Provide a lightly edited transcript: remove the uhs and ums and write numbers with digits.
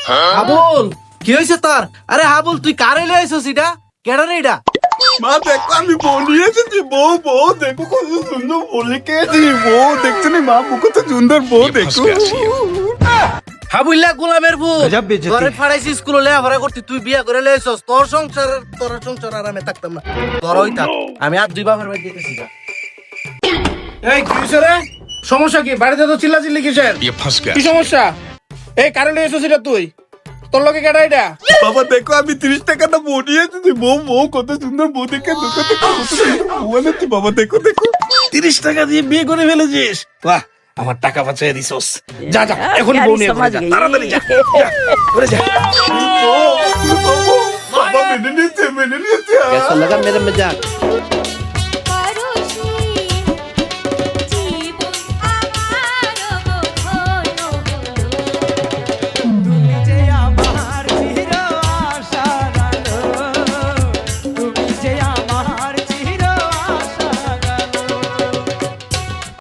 হাবুল কি হয়েছে তোর? আরে হাবুল তুই কারে লয়ে আইছস? এটা কেডা রে? এটা মা দেখো আমি বউ নিয়ে এসেছি। বউ দেখো কত সুন্দর বউ রেখে এসেছি। বউ দেখছো না মা, কত সুন্দর বউ দেখো। হাবুল্লা গোলামের বউ গজব বেইজ্জতি। তোরে ফাড়াইছি স্কুলে লেখাপড়া করতে, তুই বিয়া করে লয়ে আইছস। তোর সংসার আরামে থাকতাম না। তোর ওই থাক, আমি আর দুই বাবার বাড়ি যেতেছি। এই কি হইছে রে? সমস্যা কি? বাড়িতে তো চিল্লাচিল্লি কিসের? কি সমস্যা? এই কারে লয়ে আইছস এটা তুই? তোর লগে কেডা এটা? বাবা দেখো আমি 30 টাকাটা বউ নিয়ে এসেছি। বউ কত সুন্দর বউ দেখে দেখো দেখো কত সুন্দর বউ এনেছি। বাবা দেখো দেখো 30 টাকা দিয়ে বিয়ে করে ফেলেছিস? বাহ, আমার টাকা বাঁচিয়ে দিছস। যা যা এখন বউ নিয়ে ঘরে যা, তাড়াতাড়ি যা যা, ঘরে যা। বাবা মেনে নিয়েছে। कैसा लगा मेरे मजाक?